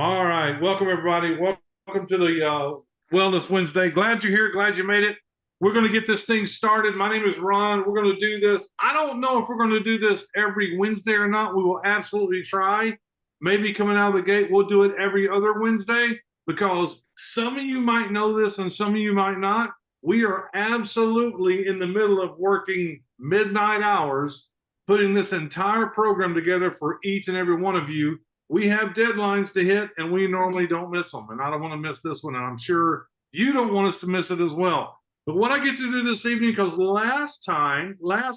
All right. Welcome, everybody. Welcome to the Wellness Wednesday. Glad you're here. Glad you made it. We're going to get this thing started. My name is Ron. We're going to do this. I don't know if we're going to do this every Wednesday or not. We will absolutely try. Maybe coming out of the gate, we'll do it every other Wednesday because some of you might know this and some of you might not. We are absolutely in the middle of working midnight hours, putting this entire program together for each and every one of you. We have deadlines to hit and we normally don't miss them. And I don't want to miss this one. And I'm sure you don't want us to miss it as well. But what I get to do this evening, because last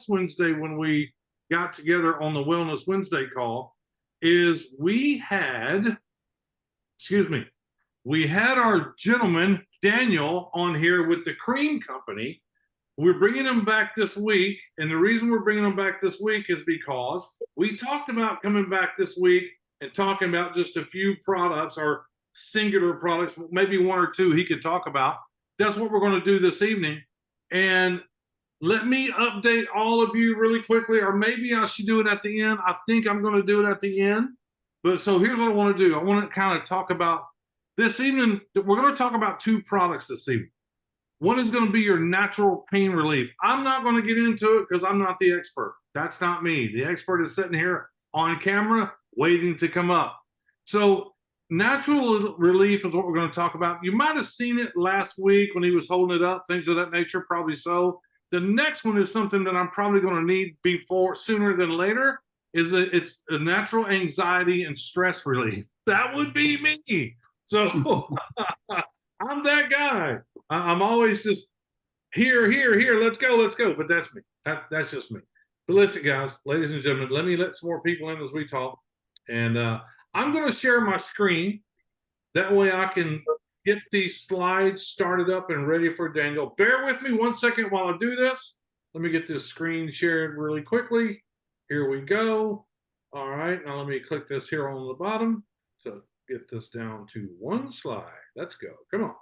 Wednesday, when we got together on the Wellness Wednesday call, is we had our gentleman, Daniel, on here with the cream company. We're bringing him back this week. And the reason we're bringing him back this week is because we talked about coming back this week and talking about just a few products or singular products, maybe one or two he could talk about. That's what we're going to do this evening. And let me update all of you really quickly, or maybe I should do it at the end. I think I'm going to do it at the end. But so here's what I want to do. I want to kind of talk about this evening. We're going to talk about two products this evening. One is going to be your natural pain relief. I'm not going to get into it because I'm not the expert. That's not me. The expert is sitting here on camera waiting to come up. So natural relief is what we're going to talk about. You might have seen it last week when he was holding it up, things of that nature, probably so. The next one is something that I'm probably going to need sooner than later. It's a natural anxiety and stress relief. That would be me. So I'm that guy. I'm always just here, let's go. But that's me. That's just me. But listen, guys, ladies and gentlemen, let me let some more people in as we talk. And I'm going to share my screen. That way I can get these slides started up and ready for Daniel. Bear with me 1 second while I do this. Let me get this screen shared really quickly. Here we go. All right. Now let me click this here on the bottom to get this down to one slide. Let's go. Come on.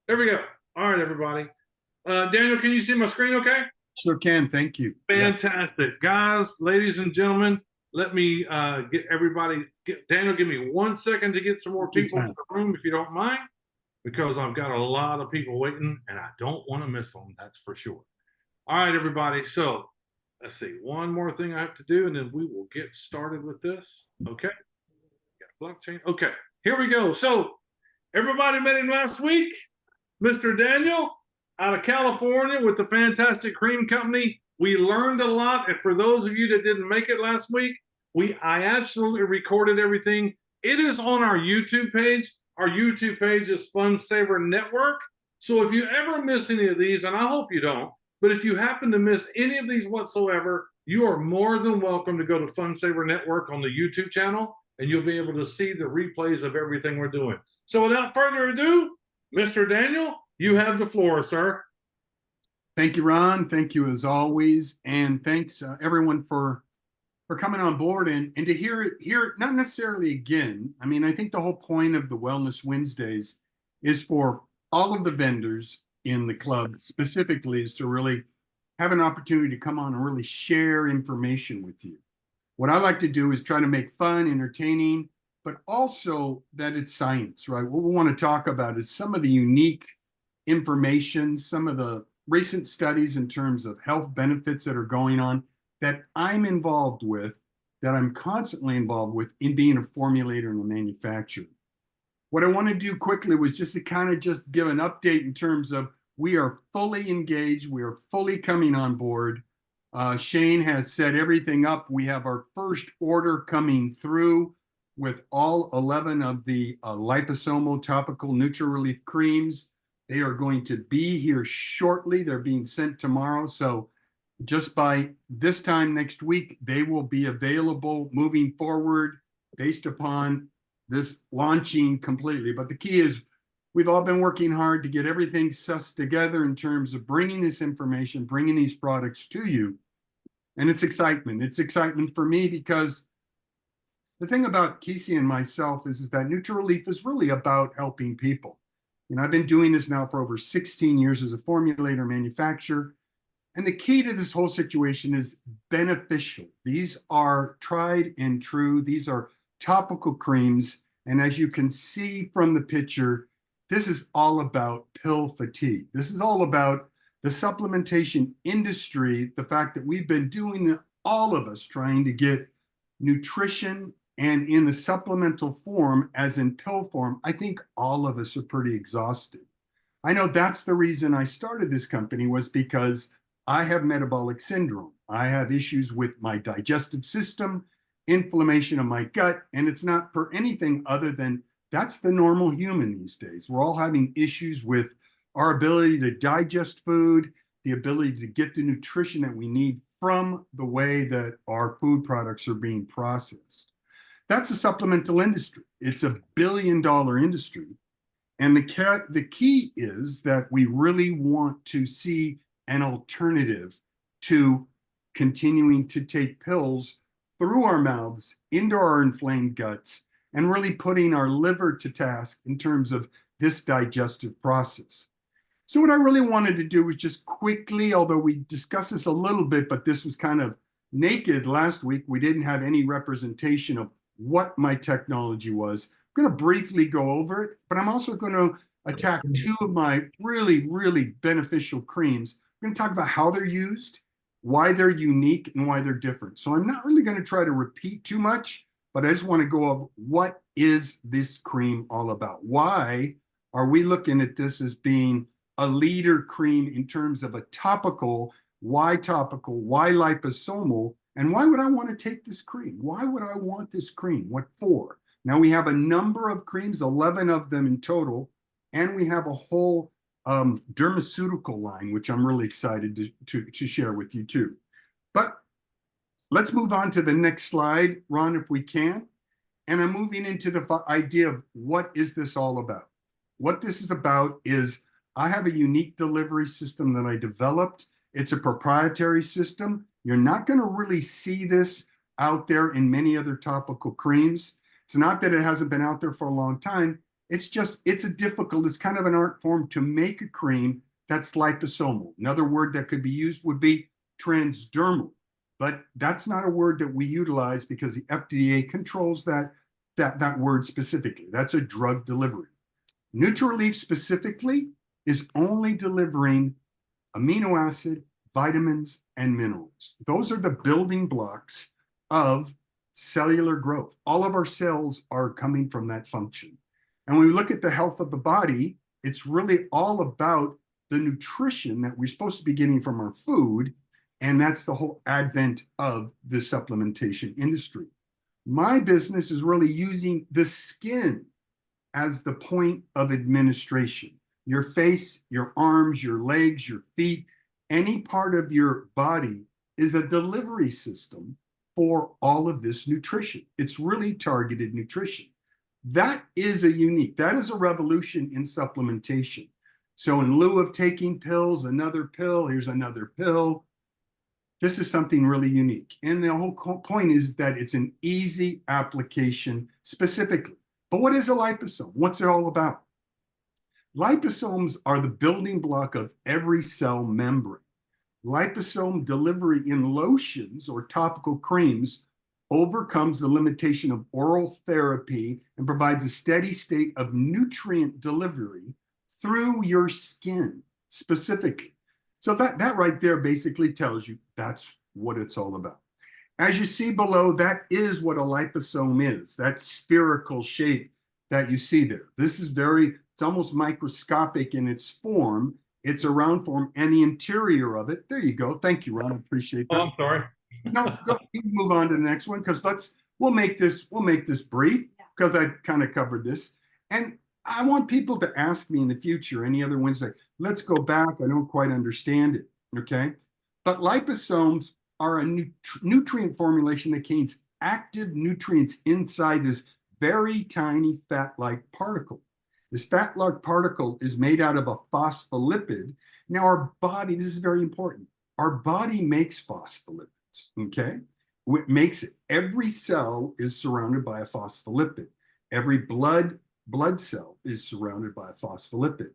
There we go. All right, everybody. Daniel, can you see my screen okay? Sure can. Thank you. Fantastic. Yes. Guys, ladies and gentlemen, let me get everybody. Daniel, give me 1 second to get some more people in the room, if you don't mind, because I've got a lot of people waiting, and I don't want to miss them. That's for sure. All right, everybody. So let's see. One more thing I have to do, and then we will get started with this. Okay. Got blockchain. Okay. Here we go. So everybody met him last week, Mr. Daniel, out of California with the fantastic cream company. We learned a lot. And for those of you that didn't make it last week, I absolutely recorded everything. It is on our YouTube page. Our YouTube page is Fun Saver Network. So if you ever miss any of these, and I hope you don't, but if you happen to miss any of these whatsoever, you are more than welcome to go to Fun Saver Network on the YouTube channel, and you'll be able to see the replays of everything we're doing. So without further ado, Mr. Daniel, you have the floor, sir. Thank you, Ron. Thank you as always. And thanks everyone for coming on board and to hear it, not necessarily again. I mean, I think the whole point of the Wellness Wednesdays is for all of the vendors in the club specifically is to really have an opportunity to come on and really share information with you. What I like to do is try to make fun, entertaining, but also that it's science, right? What we want to talk about is some of the unique information, some of the recent studies in terms of health benefits that are going on that I'm involved with, that I'm constantly involved with in being a formulator and a manufacturer. What I want to do quickly was just to kind of just give an update in terms of we are fully engaged. We are fully coming on board. Shane has set everything up. We have our first order coming through with all 11 of the liposomal topical neutral relief creams. They are going to be here shortly. They're being sent tomorrow. So just by this time next week, they will be available moving forward based upon this launching completely. But the key is we've all been working hard to get everything sussed together in terms of bringing this information, bringing these products to you. And it's excitement. It's excitement for me because the thing about Kesey and myself is that Neutral Relief is really about helping people. You know, I've been doing this now for over 16 years as a formulator manufacturer. And the key to this whole situation is beneficial. These are tried and true. These are topical creams And as you can see from the picture, this is all about pill fatigue. This is all about the supplementation industry, the fact that we've been doing the, all of us trying to get nutrition and in the supplemental form as in pill form. I think all of us are pretty exhausted. I know that's the reason I started this company, was because I have metabolic syndrome. I have issues with my digestive system, inflammation of my gut, and it's not for anything other than that's the normal human these days. We're all having issues with our ability to digest food, the ability to get the nutrition that we need from the way that our food products are being processed. That's the supplemental industry. It's $1 billion industry. And the key is that we really want to see an alternative to continuing to take pills through our mouths into our inflamed guts and really putting our liver to task in terms of this digestive process. So what I really wanted to do was just quickly, although we discussed this a little bit, but this was kind of naked last week, we didn't have any representation of what my technology was. I'm going to briefly go over it, but I'm also going to attack two of my really, really beneficial creams. I'm going to talk about how they're used, why they're unique, and why they're different. So I'm not really going to try to repeat too much, but I just want to go over what is this cream all about? Why are we looking at this as being a leader cream in terms of a topical? Why topical? Why liposomal? And why would I want to take this cream? Why would I want this cream? What for? Now we have a number of creams, 11 of them in total, and we have a whole dermaceutical line, which I'm really excited to share with you too. But let's move on to the next slide, Ron, if we can. And I'm moving into the idea of what is this all about? What this is about is I have a unique delivery system that I developed. It's a proprietary system. You're not going to really see this out there in many other topical creams. It's not that it hasn't been out there for a long time. It's just, it's kind of an art form to make a cream that's liposomal. Another word that could be used would be transdermal, but that's not a word that we utilize because the FDA controls that word specifically. That's a drug delivery. Nutraleaf specifically is only delivering amino acid, vitamins, and minerals. Those are the building blocks of cellular growth. All of our cells are coming from that function. And when we look at the health of the body, it's really all about the nutrition that we're supposed to be getting from our food. And that's the whole advent of the supplementation industry. My business is really using the skin as the point of administration. Your face, your arms, your legs, your feet, any part of your body is a delivery system for all of this nutrition. It's really targeted nutrition. That is a revolution in supplementation. So in lieu of taking pills, another pill, here's another pill, this is something really unique. And the whole point is that it's an easy application specifically. But what is a liposome? What's it all about? Liposomes are the building block of every cell membrane. Liposome delivery in lotions or topical creams overcomes the limitation of oral therapy and provides a steady state of nutrient delivery through your skin specifically. So that right there basically tells you that's what it's all about. As you see below, that is what a liposome is, that spherical shape that you see there. This is it's almost microscopic in its form. It's a round form, and the interior of it, there you go. Thank you, Ron. I appreciate that. Oh, I'm sorry. No, we can move on to the next one because we'll make this brief because I kind of covered this. And I want people to ask me in the future, any other Wednesday, let's go back. I don't quite understand it. Okay. But liposomes are a nutrient formulation that contains active nutrients inside this very tiny fat-like particle. This fat-like particle is made out of a phospholipid. Now our body, this is very important, our body makes phospholipids, okay? What makes every cell is surrounded by a phospholipid. Every blood cell is surrounded by a phospholipid.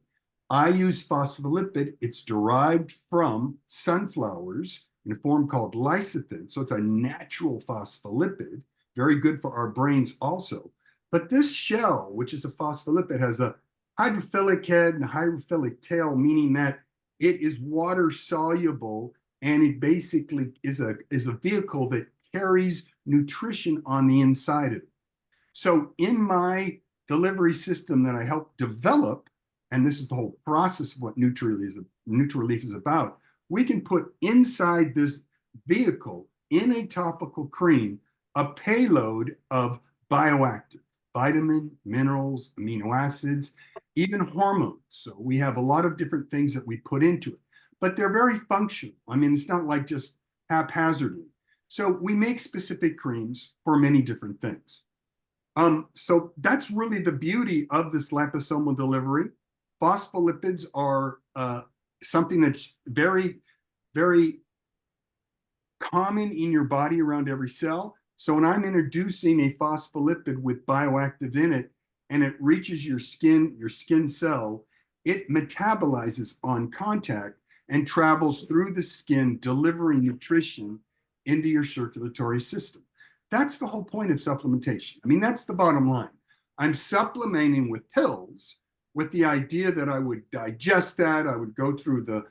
I use phospholipid, it's derived from sunflowers in a form called lecithin. So it's a natural phospholipid, very good for our brains also. But this shell, which is a phospholipid, has a hydrophilic head and a hydrophilic tail, meaning that it is water soluble, and it basically is a vehicle that carries nutrition on the inside of it. So in my delivery system that I helped develop, and this is the whole process of what Nutrilif is about, we can put inside this vehicle in a topical cream a payload of bioactive vitamin, minerals, amino acids, even hormones. So we have a lot of different things that we put into it, but they're very functional. I mean, it's not like just haphazardly. So we make specific creams for many different things. So that's really the beauty of this liposomal delivery. Phospholipids are something that's very, very common in your body around every cell. So when I'm introducing a phospholipid with bioactive in it, and it reaches your skin cell, it metabolizes on contact and travels through the skin, delivering nutrition into your circulatory system. That's the whole point of supplementation. I mean, that's the bottom line. I'm supplementing with pills with the idea that I would digest that, I would go through the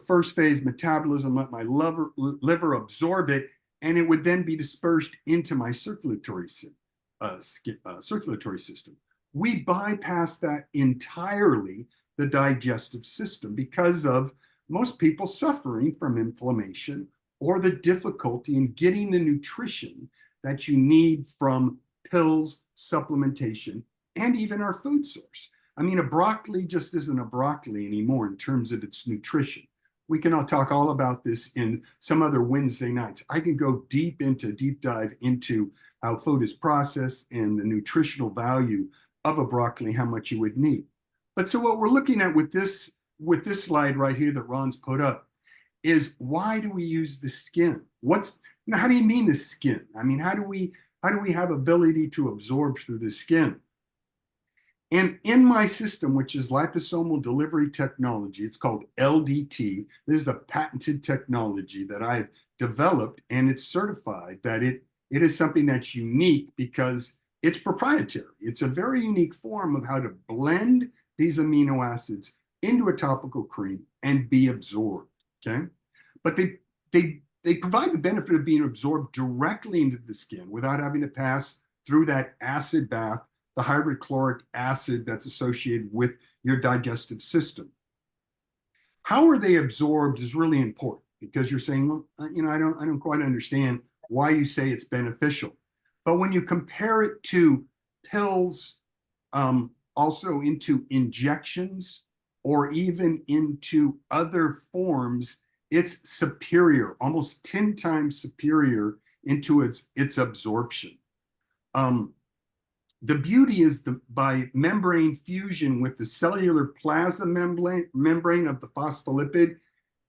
first phase metabolism, let my liver absorb it, and it would then be dispersed into my circulatory system. We bypass that entirely, the digestive system, because of most people suffering from inflammation or the difficulty in getting the nutrition that you need from pills, supplementation, and even our food source. I mean, a broccoli just isn't a broccoli anymore in terms of its nutrition. We can all talk all about this in some other Wednesday nights. I can go deep dive into how food is processed and the nutritional value of a broccoli, how much you would need. But so what we're looking at with this slide right here that Ron's put up is, why do we use the skin? How do you mean the skin? I mean, how do we have ability to absorb through the skin? And in my system, which is liposomal delivery technology, it's called LDT. This is a patented technology that I've developed, and it's certified that it is something that's unique because it's proprietary. It's a very unique form of how to blend these amino acids into a topical cream and be absorbed, okay? But they provide the benefit of being absorbed directly into the skin without having to pass through that acid bath, the hydrochloric acid that's associated with your digestive system. How are they absorbed is really important, because you're saying, well, I don't quite understand why you say it's beneficial. But when you compare it to pills, also into injections, or even into other forms, it's superior, almost 10 times superior into its absorption. The beauty is by membrane fusion with the cellular plasma membrane of the phospholipid,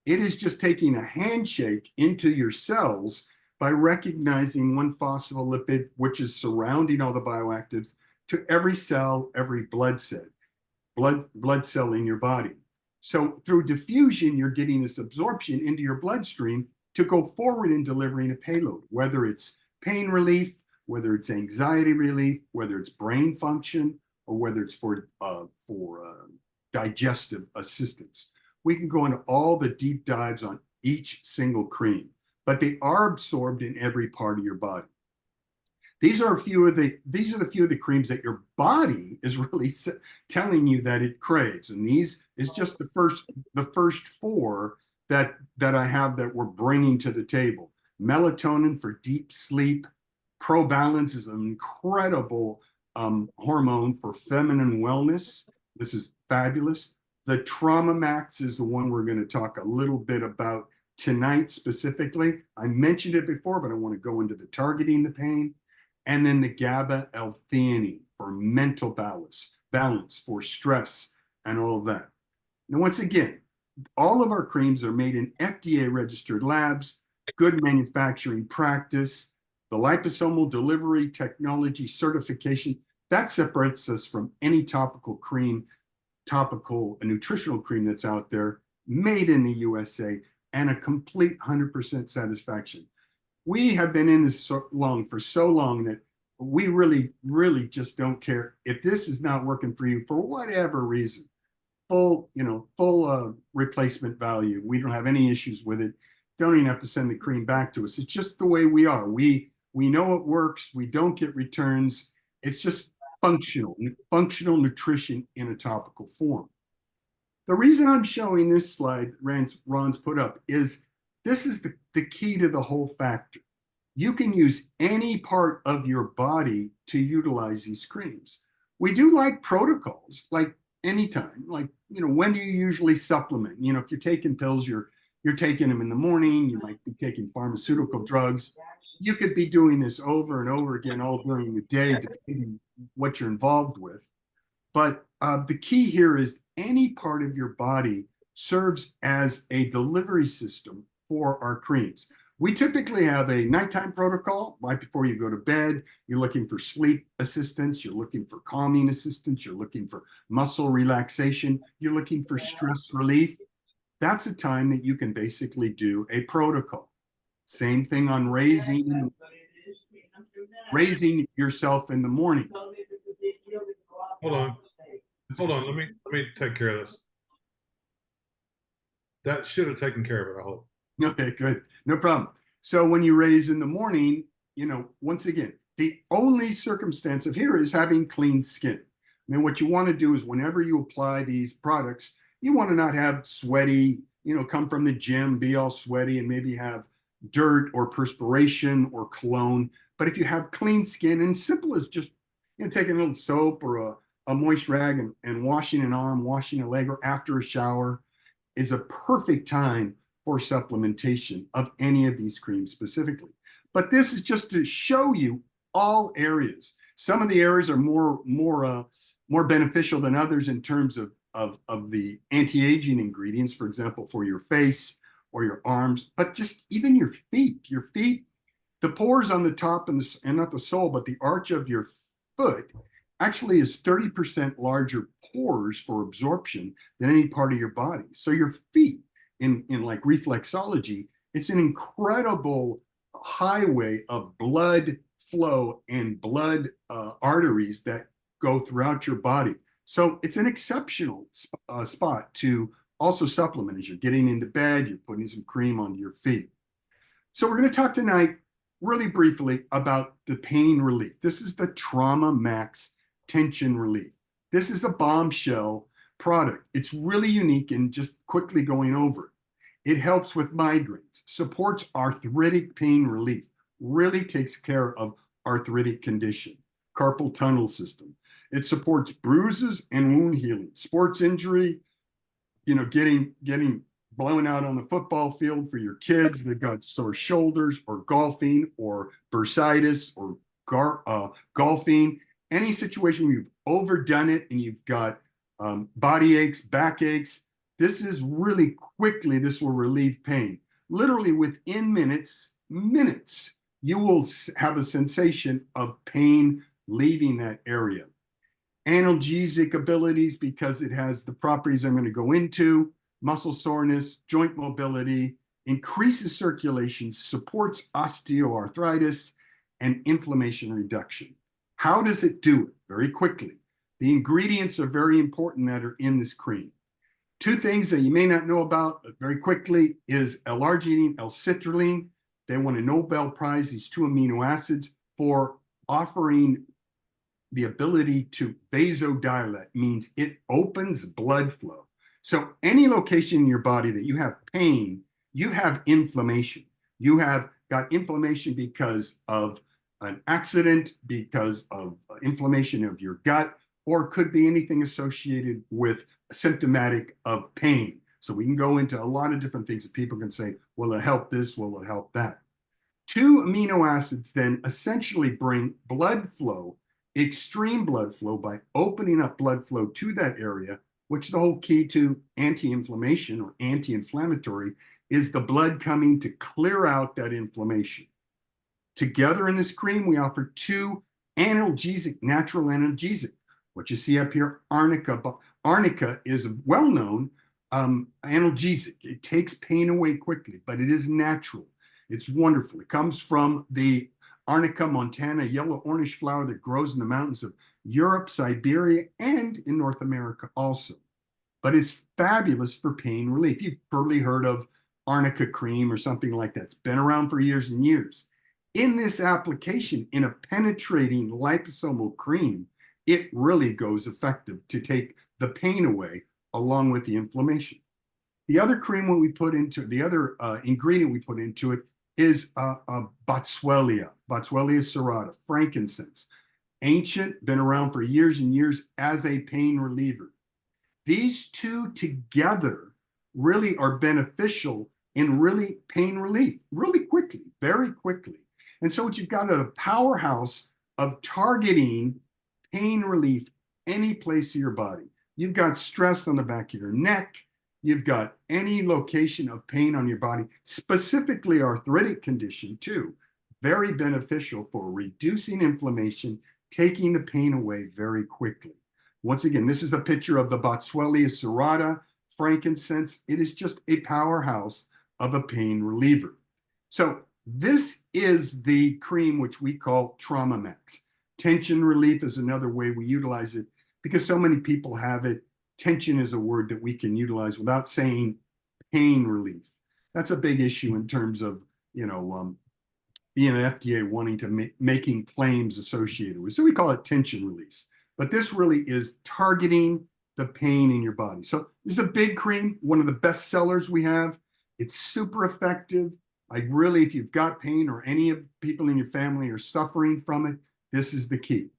it is just taking a handshake into your cells by recognizing one phospholipid, which is surrounding all the bioactives, to every cell, every blood cell in your body. So through diffusion, you're getting this absorption into your bloodstream to go forward in delivering a payload, whether it's pain relief, whether it's anxiety relief, whether it's brain function, or whether it's for digestive assistance. We can go into all the deep dives on each single cream, but they are absorbed in every part of your body. These are the few of the creams that your body is really telling you that it craves, and these is just the first four that I have that we're bringing to the table. Melatonin for deep sleep. ProBalance is an incredible hormone for feminine wellness. This is fabulous. The TraumaMax is the one we're going to talk a little bit about tonight specifically. I mentioned it before, but I want to go into the targeting the pain. And then the Gaba Elthine for mental balance, for stress, and all of that. Now, once again, all of our creams are made in FDA-registered labs, good manufacturing practice. The liposomal delivery technology certification, that separates us from any topical nutritional cream that's out there, made in the USA, and a complete 100% satisfaction. We have been in this for so long that we really, really just don't care. If this is not working for you for whatever reason, full replacement value. We don't have any issues with it. Don't even have to send the cream back to us. It's just the way we are. We know it works. We don't get returns. It's just functional nutrition in a topical form. The reason I'm showing this slide Ron's put up is this is the key to the whole factor. You can use any part of your body to utilize these creams. We do like protocols, like anytime, like, when do you usually supplement? If you're taking pills, you're taking them in the morning, you might be taking pharmaceutical drugs. You could be doing this over and over again all during the day, depending what you're involved with. But the key here is any part of your body serves as a delivery system for our creams. We typically have a nighttime protocol right before you go to bed. You're looking for sleep assistance. You're looking for calming assistance. You're looking for muscle relaxation. You're looking for stress relief. That's a time that you can basically do a protocol. Same thing on raising yourself in the morning. Hold on. Let me take care of this. That should have taken care of it, I hope. Okay, good. No problem. So when you raise in the morning, once again, the only circumstance of here is having clean skin. I mean, what you want to do is whenever you apply these products, you want to not have sweaty, come from the gym, be all sweaty and maybe have dirt or perspiration or cologne. But if you have clean skin, and simple as just taking a little soap or a moist rag and washing an arm, washing a leg, or after a shower is a perfect time for supplementation of any of these creams specifically. But this is just to show you all areas. Some of the areas are more beneficial than others in terms of the anti-aging ingredients, for example, for your face or your arms, but just even your feet. The pores on the top and not the sole, but the arch of your foot actually is 30% larger pores for absorption than any part of your body. So your feet, in like reflexology, it's an incredible highway of blood flow and blood arteries that go throughout your body. So it's an exceptional spot to also supplement as you're getting into bed, you're putting some cream onto your feet. So we're going to talk tonight really briefly about the pain relief. This is the TraumaMax tension relief. This is a bombshell product. It's really unique, and just quickly going over it. It helps with migraines, supports arthritic pain relief, really takes care of arthritic condition, carpal tunnel system. It supports bruises and wound healing, sports injury, getting blown out on the football field for your kids that got sore shoulders, or golfing, or bursitis, or golfing. Any situation where you've overdone it and you've got body aches, back aches, this is really quickly, this will relieve pain. Literally within minutes, you will have a sensation of pain leaving that area. Analgesic abilities, because it has the properties I'm going to go into: muscle soreness, joint mobility, increases circulation, supports osteoarthritis, and inflammation reduction. How does it do it? Very quickly. The ingredients are very important that are in this cream. Two things that you may not know about very quickly is L-arginine, L-citrulline. They won a Nobel Prize, these two amino acids, for offering the ability to vasodilate, means it opens blood flow. So any location in your body that you have pain, you have inflammation. You have got inflammation because of an accident, because of inflammation of your gut, or it could be anything associated with symptomatic of pain. So we can go into a lot of different things that people can say, will it help this? Will it help that? Two amino acids then essentially bring blood flow, extreme blood flow, by opening up blood flow to that area, which the whole key to anti-inflammation or anti-inflammatory is the blood coming to clear out that inflammation. Together in this cream, we offer two analgesic, natural analgesic. What you see up here, arnica. Arnica is a well-known analgesic. It takes pain away quickly, but it is natural. It's wonderful. It comes from the Arnica montana, yellow orange flower that grows in the mountains of Europe, Siberia, and in North America also. But it's fabulous for pain relief. You've probably heard of arnica cream or something like that. It's been around for years and years. In this application, in a penetrating liposomal cream, it really goes effective to take the pain away along with the inflammation. The other cream what we put into the other ingredient we put into it is Boswellia serrata, frankincense. Ancient, been around for years and years as a pain reliever. These two together really are beneficial in really pain relief, really quickly, very quickly. And so what you've got a powerhouse of targeting pain relief any place of your body. You've got stress on the back of your neck. You've got any location of pain on your body, specifically arthritic condition too. Very beneficial for reducing inflammation, taking the pain away very quickly. Once again, this is a picture of the Boswellia serrata, frankincense. It is just a powerhouse of a pain reliever. So this is the cream which we call TraumaMax. Tension relief is another way we utilize it because so many people have it. Tension is a word that we can utilize without saying pain relief. That's a big issue in terms of, the FDA wanting to making claims associated with. So we call it tension release. But this really is targeting the pain in your body. So this is a big cream, one of the best sellers we have. It's super effective. If you've got pain or any of people in your family are suffering from it, this is the key.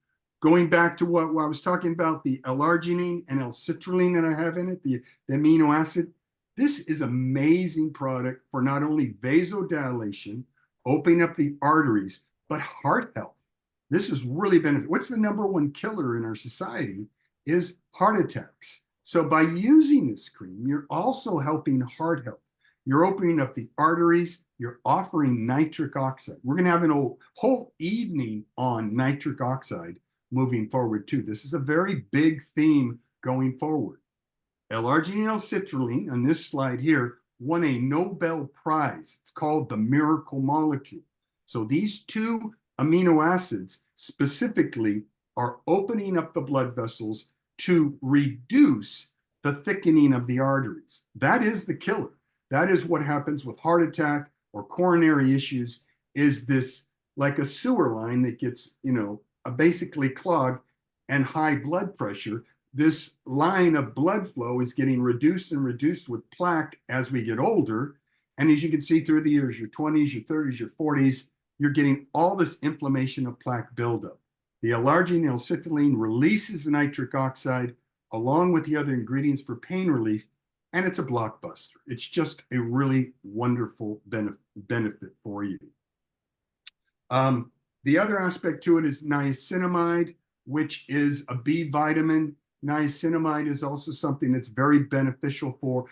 Going back to what I was talking about, the L-arginine and L-citrulline that I have in it, the amino acid, this is an amazing product for not only vasodilation, opening up the arteries, but heart health. This is really beneficial. What's the number one killer in our society is heart attacks. So by using this cream, you're also helping heart health. You're opening up the arteries. You're offering nitric oxide. We're going to have a whole evening on nitric oxide moving forward too. This is a very big theme going forward. L-arginine L-citrulline on this slide here won a Nobel Prize. It's called the miracle molecule. So these two amino acids specifically are opening up the blood vessels to reduce the thickening of the arteries. That is the killer. That is what happens with heart attack or coronary issues, is this like a sewer line that gets, basically clogged, and high blood pressure. This line of blood flow is getting reduced and reduced with plaque as we get older. And as you can see through the years, your 20s, your 30s, your 40s, you're getting all this inflammation of plaque buildup. The L-arginine L-citrulline releases the nitric oxide along with the other ingredients for pain relief, and it's a blockbuster. It's just a really wonderful benefit for you. The other aspect to it is niacinamide, which is a B vitamin. Niacinamide is also something that's very beneficial for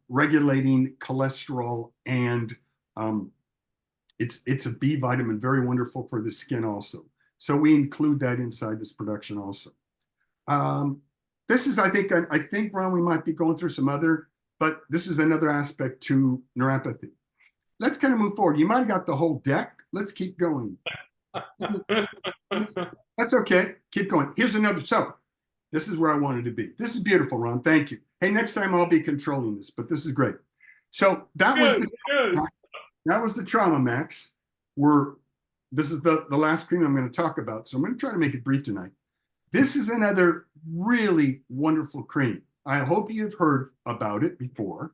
regulating cholesterol, and it's a B vitamin, very wonderful for the skin also. So we include that inside this production also. This is, I think, Ron, we might be going through some other, but this is another aspect to neuropathy. Let's kind of move forward. You might have got the whole deck. Let's keep going. That's okay. Keep going. Here's another. So this is where I wanted to be. This is beautiful, Ron. Thank you. Hey, next time I'll be controlling this, but this is great. So that was the TraumaMax. This is the last cream I'm going to talk about. So I'm going to try to make it brief tonight. This is another really wonderful cream. I hope you've heard about it before,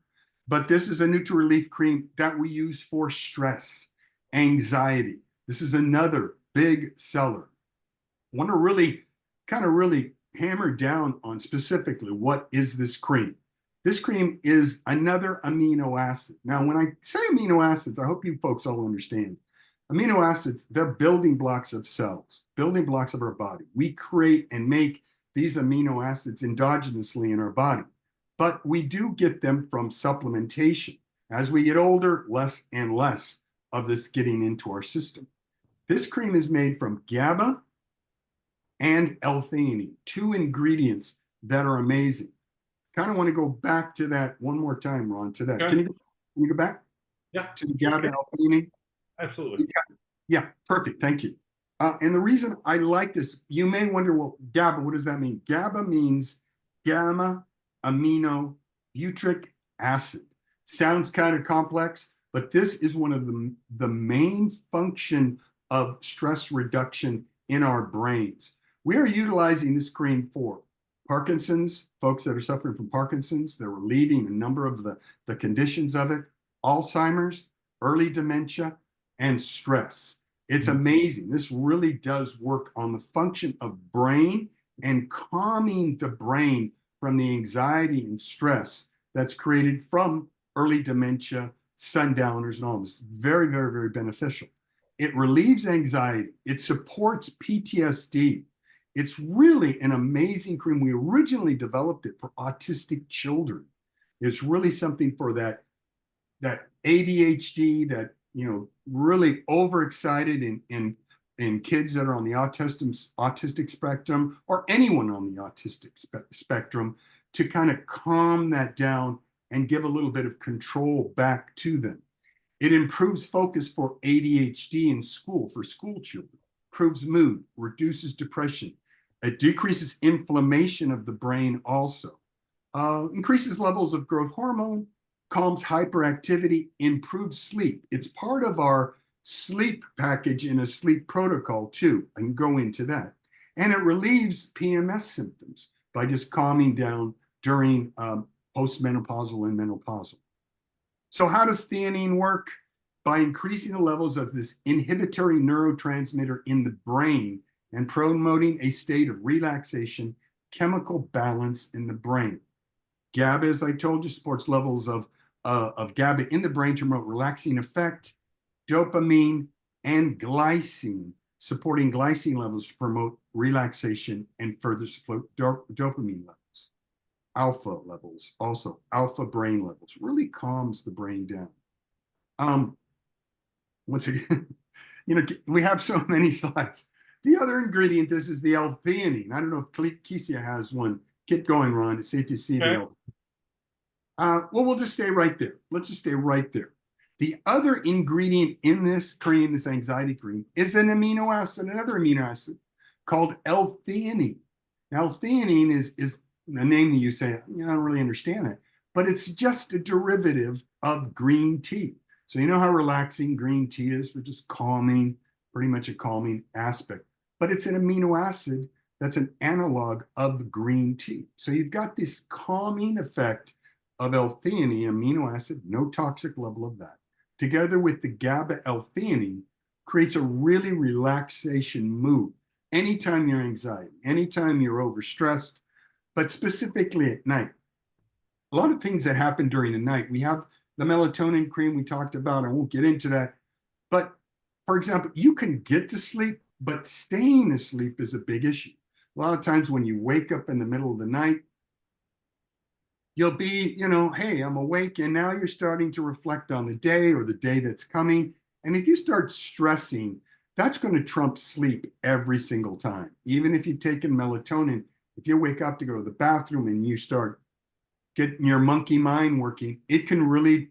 but this is a Nutri-Relief cream that we use for stress, anxiety. This is another big seller. I want to really hammer down on specifically what is this cream. This cream is another amino acid. Now, when I say amino acids, I hope you folks all understand. Amino acids, they're building blocks of cells, building blocks of our body. We create and make these amino acids endogenously in our body, but we do get them from supplementation. As we get older, less and less of this getting into our system. This cream is made from Gaba and Elthine, two ingredients that are amazing. Kind of want to go back to that one more time, Ron, to that. Okay. Can you go back? Yeah. To the Gaba Elthine? Absolutely. Yeah, perfect. Thank you. And the reason I like this, you may wonder, well, GABA, what does that mean? GABA means gamma amino butyric acid. Sounds kind of complex, but this is one of the main function of stress reduction in our brains. We are utilizing this cream for Parkinson's, folks that are suffering from Parkinson's, they're relieving a number of the conditions of it, Alzheimer's, early dementia, and stress. It's amazing. This really does work on the function of brain and calming the brain from the anxiety and stress that's created from early dementia, sundowners, and all this. Very, very, very beneficial. It relieves anxiety. It supports PTSD. It's really an amazing cream. We originally developed it for autistic children. It's really something for that ADHD, that really overexcited in kids that are on the autistic spectrum, or anyone on the autistic spectrum, to kind of calm that down and give a little bit of control back to them. It improves focus for ADHD in school, for school children, improves mood, reduces depression. It decreases inflammation of the brain also, increases levels of growth hormone, calms hyperactivity, improves sleep. It's part of our sleep package in a sleep protocol too. I can go into that. And it relieves PMS symptoms by just calming down during postmenopausal and menopausal. So how does theanine work? By increasing the levels of this inhibitory neurotransmitter in the brain and promoting a state of relaxation, chemical balance in the brain. GABA, as I told you, supports levels of GABA in the brain to promote relaxing effect, dopamine, and glycine, supporting glycine levels to promote relaxation and further support dopamine levels. Alpha levels, also alpha brain levels, really calms the brain down. Once again, we have so many slides. The other ingredient, this is the L-theanine. I don't know if Kesia has one. Keep going, Ron. See if you see the L. Well, we'll just stay right there. Let's just stay right there. The other ingredient in this cream, this anxiety cream, is an amino acid, another amino acid called L-theanine. Now, L-theanine is a name that you say, I don't really understand it, but it's just a derivative of green tea. So you know how relaxing green tea is for just calming, pretty much a calming aspect. But it's an amino acid that's an analog of green tea. So you've got this calming effect of L-theanine, amino acid, no toxic level of that, together with the GABA L-theanine, creates a really relaxation mood. Anytime you're anxiety, anytime you're overstressed, but specifically at night. A lot of things that happen during the night. We have the melatonin cream we talked about. I won't get into that. But for example, you can get to sleep, but staying asleep is a big issue. A lot of times when you wake up in the middle of the night, you'll be, hey, I'm awake. And now you're starting to reflect on the day or the day that's coming. And if you start stressing, that's going to trump sleep every single time. Even if you've taken melatonin, if you wake up to go to the bathroom and you start getting your monkey mind working, it can really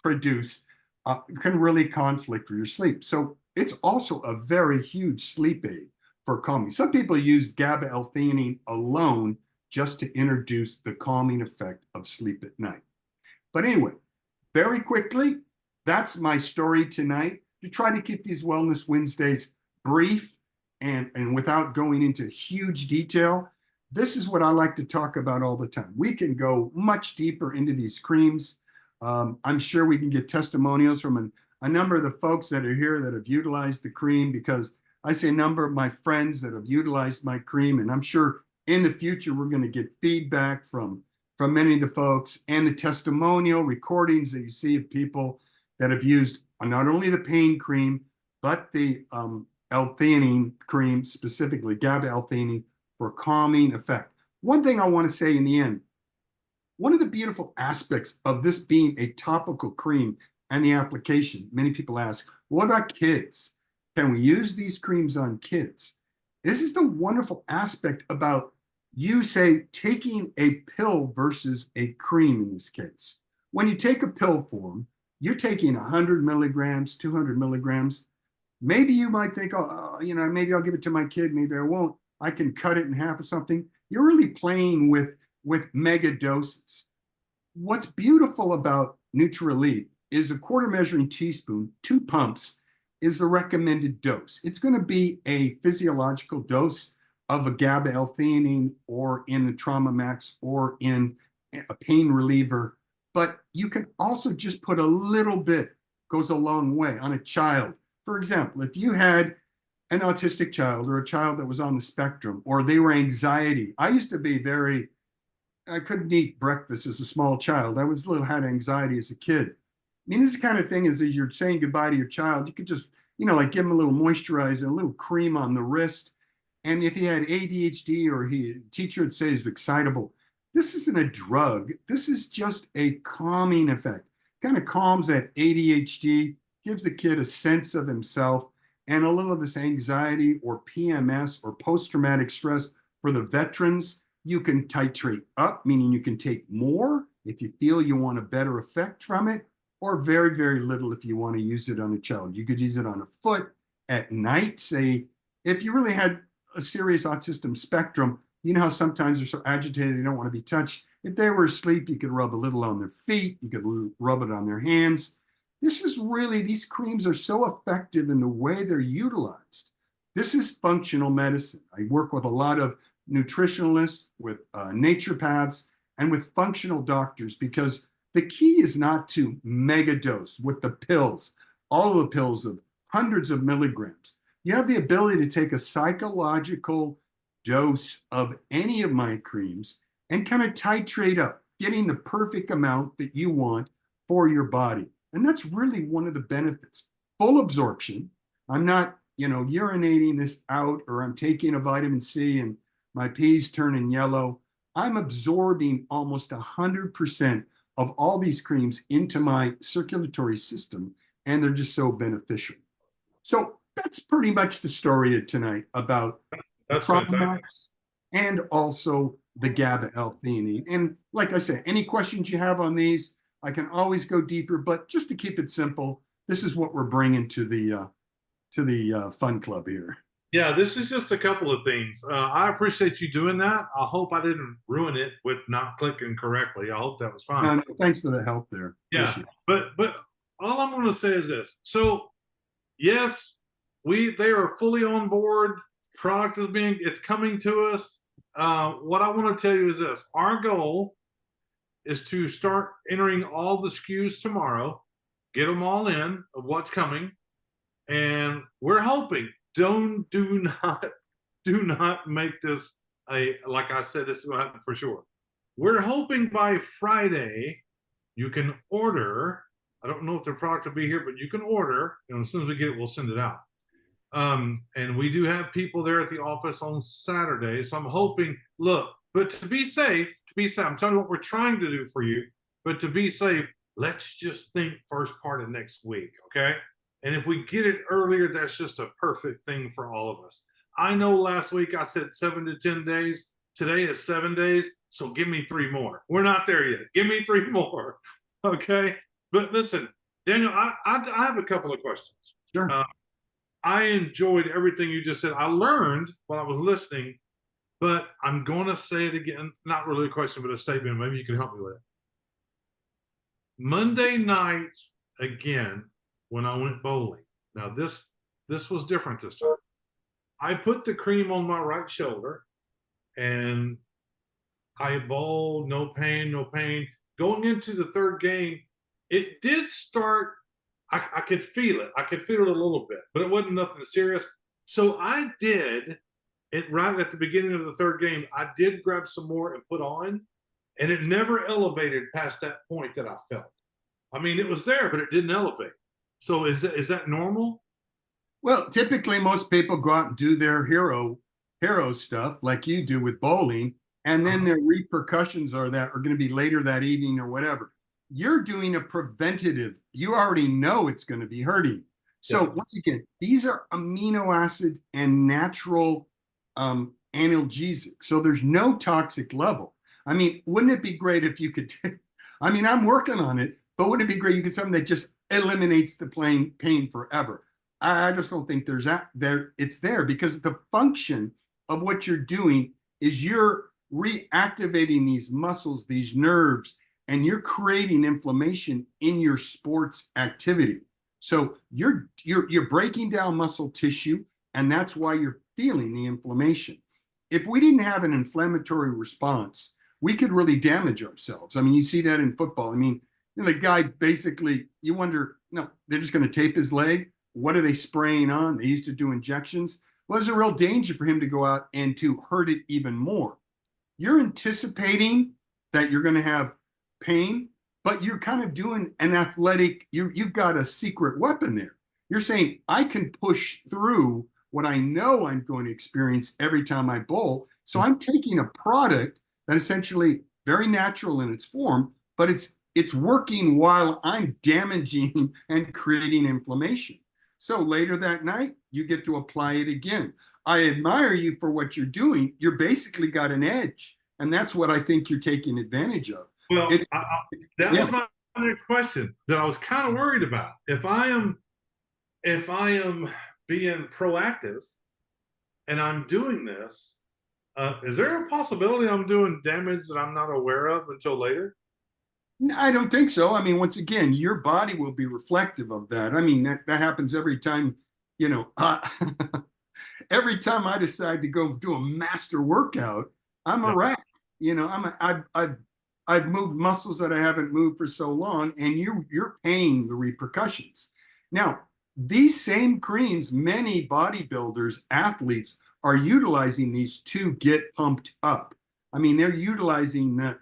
can really conflict with your sleep. So it's also a very huge sleep aid for calming. Some people use GABA L-theanine alone just to introduce the calming effect of sleep at night. But anyway, very quickly, that's my story tonight, to try to keep these Wellness Wednesdays brief and without going into huge detail. This is what I like to talk about all the time. We can go much deeper into these creams. I'm sure we can get testimonials from a number of the folks that are here that have utilized the cream, because I say a number of my friends that have utilized my cream, and I'm sure in the future we're going to get feedback from many of the folks, and the testimonial recordings that you see of people that have used not only the pain cream, but the L-theanine cream, specifically GABA L-theanine, for calming effect. One thing I want to say in the end, one of the beautiful aspects of this being a topical cream and the application, many people ask, what about kids? Can we use these creams on kids? This is the wonderful aspect about, you say, taking a pill versus a cream in this case. When you take a pill form, you're taking 100 milligrams, 200 milligrams. Maybe you might think, oh, maybe I'll give it to my kid, maybe I won't. I can cut it in half or something. You're really playing with mega doses. What's beautiful about Nutrilief is a quarter measuring teaspoon, 2 pumps, is the recommended dose. It's going to be a physiological dose of a Gaba Elthine or in a TraumaMax or in a pain reliever. But you can also just put a little bit, goes a long way on a child. For example, if you had an autistic child or a child that was on the spectrum or they were anxiety. I used to be I couldn't eat breakfast as a small child. I was had anxiety as a kid. I mean, this kind of thing is as you're saying goodbye to your child, you could just, like give him a little moisturizer, a little cream on the wrist. And if he had ADHD or teacher would say he's excitable, this isn't a drug. This is just a calming effect. Kind of calms that ADHD, gives the kid a sense of himself and a little of this anxiety or PMS or post-traumatic stress for the veterans. You can titrate up, meaning you can take more if you feel you want a better effect from it, or very, very little if you want to use it on a child. You could use it on a foot at night. Say, if you really had a serious autism spectrum, you know how sometimes they're so agitated they don't want to be touched. If they were asleep, you could rub a little on their feet. You could rub it on their hands. These creams are so effective in the way they're utilized. This is functional medicine. I work with a lot of nutritionalists, with naturopaths, and with functional doctors because the key is not to mega dose with the pills, all of the pills of hundreds of milligrams. You have the ability to take a psychological dose of any of my creams and kind of titrate up, getting the perfect amount that you want for your body. And that's really one of the benefits. Full absorption. I'm not, urinating this out or I'm taking a vitamin C and my pee's turning yellow. I'm absorbing almost 100% of all these creams into my circulatory system, and they're just so beneficial. So that's pretty much the story of tonight about the TraumaMax and also the Gaba Elthine. And like I said, any questions you have on these, I can always go deeper, but just to keep it simple, this is what we're bringing to the fun club here. Yeah, this is just a couple of things. I appreciate you doing that. I hope I didn't ruin it with not clicking correctly. I hope that was fine. No, thanks for the help there. Yeah, but all I'm going to say is this. So yes, they are fully on board. Product it's coming to us. What I want to tell you is this: our goal is to start entering all the SKUs tomorrow, get them all in of what's coming, and we're hoping. Do not make this like I said, this is going to happen for sure. We're hoping by Friday you can order. I don't know if the product will be here, but you can order, and as soon as we get it, we'll send it out. And we do have people there at the office on Saturday, so I'm hoping. Look, but to be safe, I'm telling you what we're trying to do for you. But to be safe, let's just think first part of next week, okay? And if we get it earlier, that's just a perfect thing for all of us. I know last week I said 7 to 10 days. Today is 7 days. So give me 3 more. We're not there yet. Give me 3 more. Okay. But listen, Daniel, I have a couple of questions. Sure. I enjoyed everything you just said. I learned while I was listening, but I'm going to say it again. Not really a question, but a statement. Maybe you can help me with it. Monday night, again, when I went bowling. Now this was different this time. I put the cream on my right shoulder and I bowled, no pain. Going into the third game, it did start, I could feel it. I could feel it a little bit, but it wasn't nothing serious. So I did it right at the beginning of the third game. I did grab some more and put on, and it never elevated past that point that I felt. I mean, it was there, but it didn't elevate. So is that normal? Well, typically most people go out and do their hero stuff like you do with bowling, and then their repercussions are going to be later that evening or whatever. You're doing a preventative. You already know it's going to be hurting. So once again, these are amino acid and natural analgesic. So there's no toxic level. I mean, wouldn't it be great if you could? I mean, I'm working on it, but wouldn't it be great you could something that just eliminates the pain forever? I just don't think there's that there. It's there because the function of what you're doing is you're reactivating these muscles, these nerves, and you're creating inflammation in your sports activity. So you're breaking down muscle tissue, and that's why you're feeling the inflammation. If we didn't have an inflammatory response, we could really damage ourselves. I mean, you see that in football. I mean, the guy basically, you wonder, no, they're just going to tape his leg. What are they spraying on? They used to do injections. Well, there's a real danger for him to go out and to hurt it even more. You're anticipating that you're going to have pain, but you're kind of doing an athletic, you've got a secret weapon there. You're saying, I can push through what I know I'm going to experience every time I bowl. So I'm taking a product that essentially very natural in its form, but it's working while I'm damaging and creating inflammation. So later that night, you get to apply it again. I admire you for what you're doing. You're basically got an edge. And that's what I think you're taking advantage of. Well, that was my next question that I was kind of worried about. If I am being proactive and I'm doing this, is there a possibility I'm doing damage that I'm not aware of until later? I don't think so. I mean, once again, your body will be reflective of that. I mean, that happens every time, every time I decide to go do a master workout, I'm a wreck. I've moved muscles that I haven't moved for so long, and you're paying the repercussions. Now, these same creams, many bodybuilders, athletes are utilizing these to get pumped up. I mean, they're utilizing the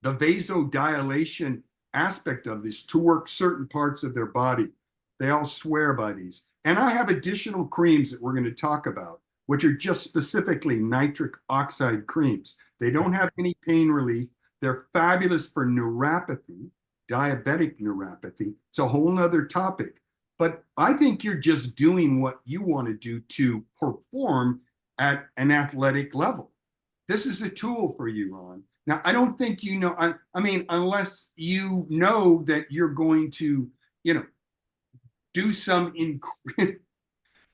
vasodilation aspect of this to work certain parts of their body. They all swear by these. And I have additional creams that we're going to talk about, which are just specifically nitric oxide creams. They don't have any pain relief. They're fabulous for neuropathy, diabetic neuropathy. It's a whole nother topic. But I think you're just doing what you want to do to perform at an athletic level. This is a tool for you, Ron. Now, I don't think I mean, unless you know that you're going to, do some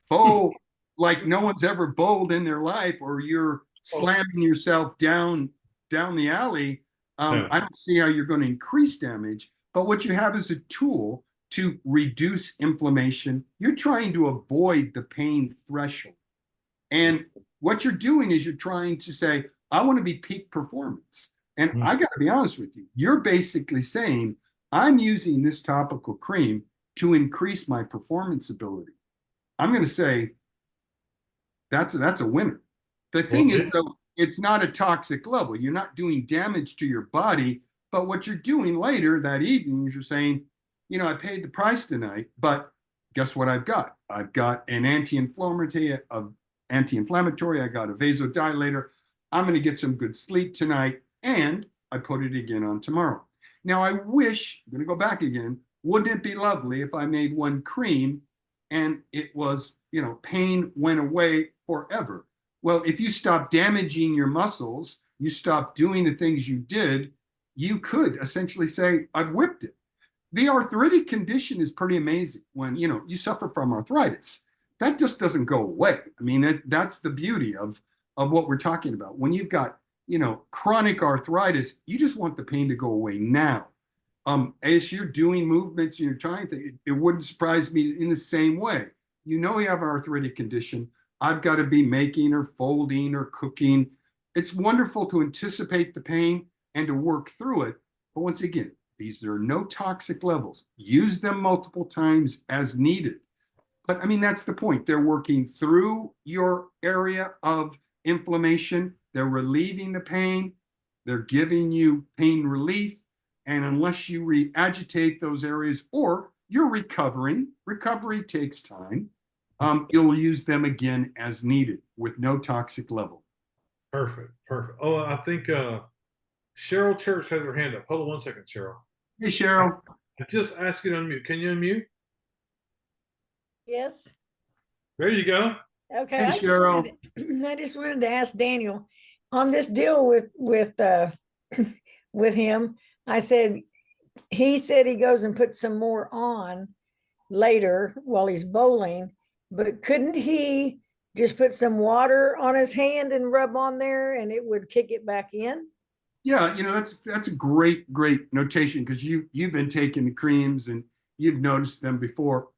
bowl like no one's ever bowled in their life, or you're slamming yourself down the alley. I don't see how you're going to increase damage, but what you have is a tool to reduce inflammation. You're trying to avoid the pain threshold. And what you're doing is you're trying to say, I want to be peak performance. And I got to be honest with you, you're basically saying, I'm using this topical cream to increase my performance ability. I'm going to say, that's a winner. The thing is, though, it's not a toxic level. You're not doing damage to your body, but what you're doing later that evening is you're saying, I paid the price tonight, but guess what I've got? I've got an anti-inflammatory, I got a vasodilator. I'm going to get some good sleep tonight, and I put it again on tomorrow. Now, I wish, I'm going to go back again, wouldn't it be lovely if I made one cream and it was, pain went away forever? Well, if you stop damaging your muscles, you stop doing the things you did, you could essentially say, I've whipped it. The arthritic condition is pretty amazing. When, you suffer from arthritis, that just doesn't go away. I mean, that's the beauty of what we're talking about. When you've got, chronic arthritis, you just want the pain to go away now. As you're doing movements and you're trying to, it wouldn't surprise me in the same way. You have an arthritic condition. I've got to be making or folding or cooking. It's wonderful to anticipate the pain and to work through it. But once again, these are no toxic levels. Use them multiple times as needed. But I mean, that's the point. They're working through your area of inflammation. They're relieving the pain. They're giving you pain relief. And unless you re-agitate those areas or you're recovering, recovery takes time, you'll use them again as needed with no toxic level. Perfect. Oh, I think Cheryl Church has her hand up. Hold on one second, Cheryl. Hey, Cheryl. I just asked you to unmute. Can you unmute? Yes. There you go. Okay. Hey, Cheryl. I just wanted to ask Daniel on this deal with him. I said, he said he goes and puts some more on, later while he's bowling, but couldn't he just put some water on his hand and rub on there and it would kick it back in? Yeah, that's a great notation because you've been taking the creams and you've noticed them before.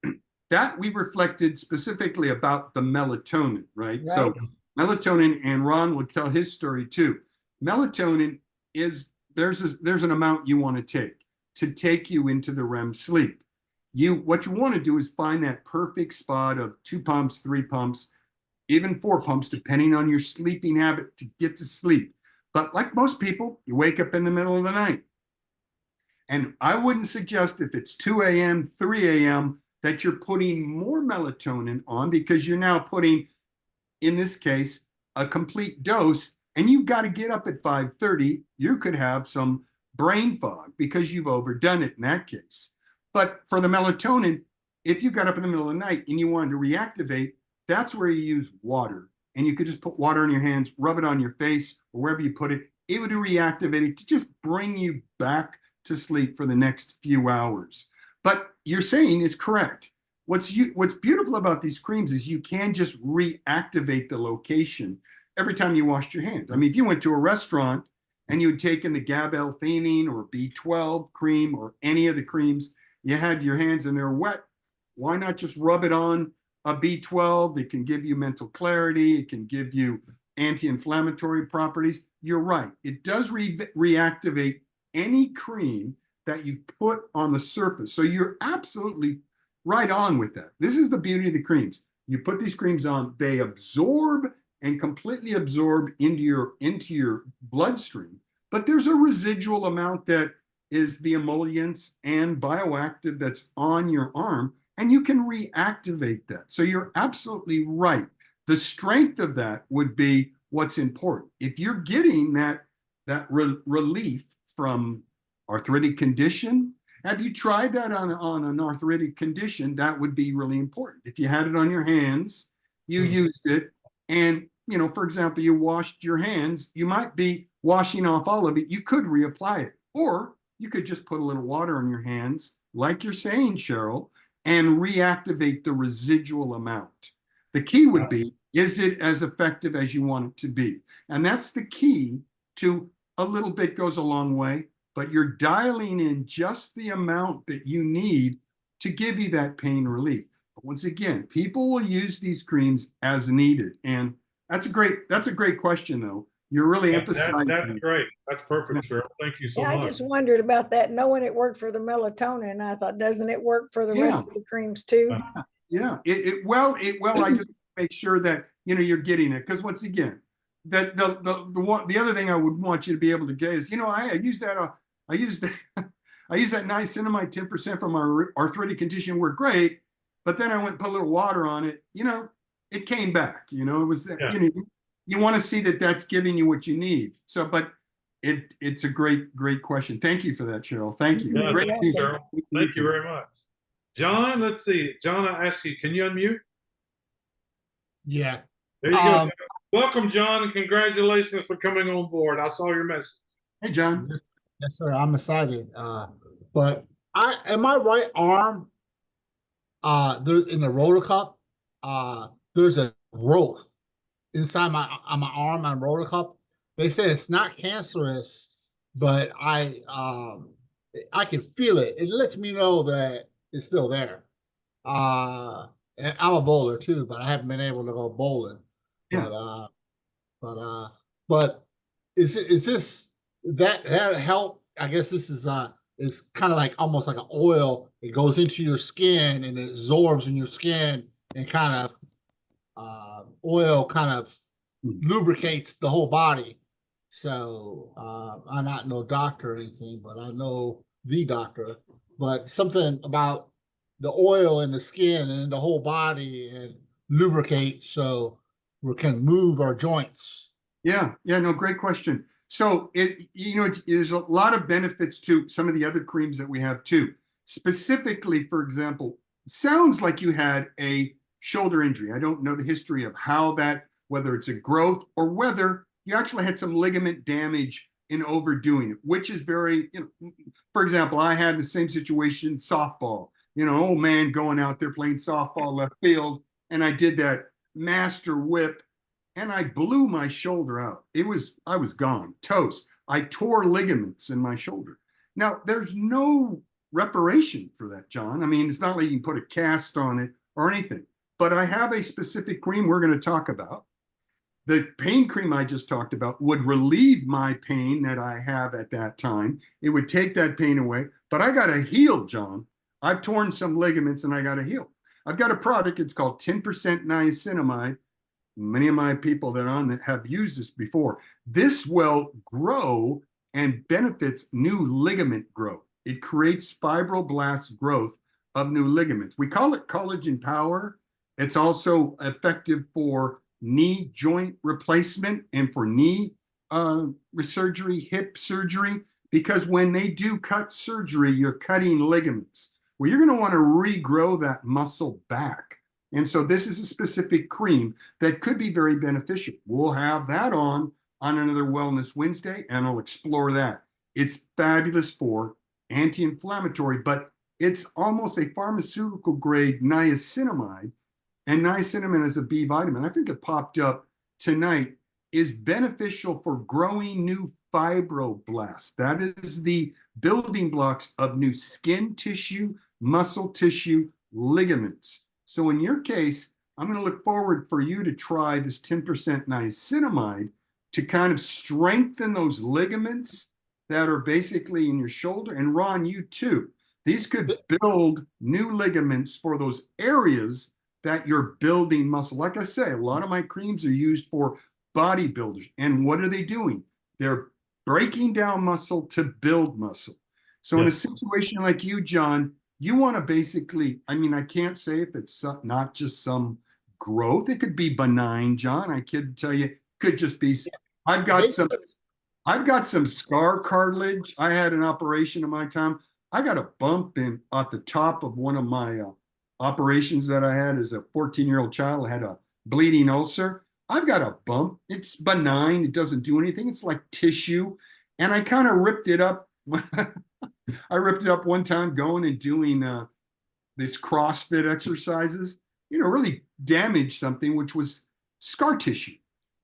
That we reflected specifically about the melatonin, right? So melatonin, and Ron will tell his story too. Melatonin is there's an amount you want to take you into the REM sleep. What you want to do is find that perfect spot of 2 pumps, 3 pumps, even 4 pumps, depending on your sleeping habit to get to sleep. But like most people, you wake up in the middle of the night. And I wouldn't suggest if it's 2 a.m., 3 a.m., that you're putting more melatonin on because you're now putting, in this case, a complete dose, and you've got to get up at 5:30. You could have some brain fog because you've overdone it in that case. But for the melatonin, if you got up in the middle of the night and you wanted to reactivate, that's where you use water. And you could just put water on your hands, rub it on your face, or wherever you put it. It would reactivate it to just bring you back to sleep for the next few hours. But you're saying is correct. What's beautiful about these creams is you can just reactivate the location every time you washed your hands. I mean, if you went to a restaurant and you had taken the Gaba Elthine or B12 cream or any of the creams, you had your hands and they're wet, why not just rub it on a B12? It can give you mental clarity. It can give you anti-inflammatory properties. You're right. It does reactivate any cream that you've put on the surface. So you're absolutely right on with that. This is the beauty of the creams. You put these creams on, they absorb and completely absorb into your bloodstream. But there's a residual amount that is the emollients and bioactive that's on your arm, and you can reactivate that. So you're absolutely right. The strength of that would be what's important. If you're getting that relief from arthritic condition, have you tried that on an arthritic condition? That would be really important. If you had it on your hands, you used it, and for example, you washed your hands, you might be washing off all of it. You could reapply it, or you could just put a little water on your hands, like you're saying, Cheryl, and reactivate the residual amount. The key would be, is it as effective as you want it to be? And that's the key to a little bit goes a long way, but you're dialing in just the amount that you need to give you that pain relief. But once again, people will use these creams as needed. And that's a great question, though. You're really emphasizing. That's great. That's perfect, Cheryl. Thank you so much. I just wondered about that, knowing it worked for the melatonin. I thought, doesn't it work for the rest of the creams too? Yeah. Well, I just make sure that you're getting it, because once again, that the other thing I would want you to be able to get is, I use that I use that niacinamide 10% from our arthritic condition, worked great, but then I went and put a little water on it. It came back. It was that you want to see that that's giving you what you need. So, but it's a great question. Thank you for that, Cheryl. Thank you. Yeah, great. thank you, Cheryl. Thank you very much. John, let's see. John, I asked you, can you unmute? Yeah. There you go. Welcome, John, and congratulations for coming on board. I saw your message. Hey, John. Yes, sir. I'm excited. But in my right arm, there in the roller cup, there's a growth inside my arm on roller cup. They say it's not cancerous, but I can feel it. It lets me know that it's still there. And I'm a bowler too, but I haven't been able to go bowling. Yeah. But is this that help? I guess this is kind of like almost like an oil. It goes into your skin and it absorbs in your skin, and kind of oil kind of lubricates the whole body. So I'm not no doctor or anything, but I know the doctor. But something about the oil in the skin and in the whole body and lubricate so we can move our joints. Yeah, no, great question. So there's a lot of benefits to some of the other creams that we have too. Specifically, for example, it sounds like you had a shoulder injury. I don't know the history of how that, whether it's a growth or whether you actually had some ligament damage in overdoing it, which is very, for example, I had the same situation in softball. old man going out there playing softball left field, and I did that master whip, and I blew my shoulder out. I was gone, toast. I tore ligaments in my shoulder. Now, there's no reparation for that, John. I mean, it's not like you can put a cast on it or anything, but I have a specific cream we're going to talk about. The pain cream I just talked about would relieve my pain that I have at that time. It would take that pain away, but I got to heal, John. I've torn some ligaments and I got to heal. I've got a product. It's called 10% niacinamide. Many of my people that are on that have used this before. This will grow and benefits new ligament growth. It creates fibroblast growth of new ligaments. We call it collagen power. It's also effective for knee joint replacement and for knee surgery, hip surgery, because when they do cut surgery, you're cutting ligaments. Well, you're going to want to regrow that muscle back. And so this is a specific cream that could be very beneficial. We'll have that on another Wellness Wednesday, and I'll explore that. It's fabulous for anti-inflammatory, but it's almost a pharmaceutical grade niacinamide. And niacinamide is a B vitamin. I think it popped up tonight, is beneficial for growing new fibroblasts. That is the building blocks of new skin tissue, muscle tissue, ligaments. So in your case, I'm going to look forward for you to try this 10% niacinamide to kind of strengthen those ligaments that are basically in your shoulder. And Ron, you too. These could build new ligaments for those areas that you're building muscle. Like I say, a lot of my creams are used for bodybuilders. And what are they doing? They're breaking down muscle to build muscle. So in a situation like you, John, you want to basically, I mean, I can't say if it's not just some growth. It could be benign, John. I could tell you, could just be, I've got some scar cartilage. I had an operation in my time. I got a bump at the top of one of my operations that I had as a 14-year-old child. I had a bleeding ulcer. I've got a bump. It's benign. It doesn't do anything. It's like tissue. And I kind of ripped it up. I ripped it up one time going and doing this CrossFit exercises, really damaged something, which was scar tissue.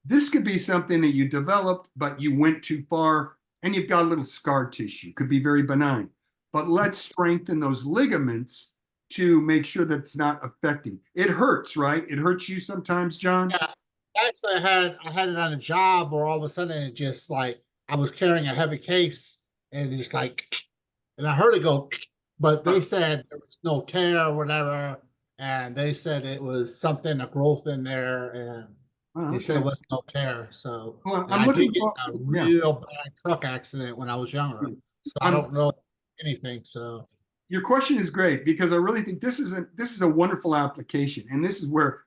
This could be something that you developed, but you went too far and you've got a little scar tissue. Could be very benign. But let's strengthen those ligaments to make sure that it's not affecting. It hurts, right? It hurts you sometimes, John? Yeah. Actually, I had it on a job where all of a sudden it just like I was carrying a heavy case and it's like, and I heard it go, but they said there was no tear or whatever, and they said it was something, a growth in there, and they said it was no tear. So I'm looking for a real bad truck accident when I was younger, so I don't know anything. So your question is great because I really think this is a wonderful application, and this is where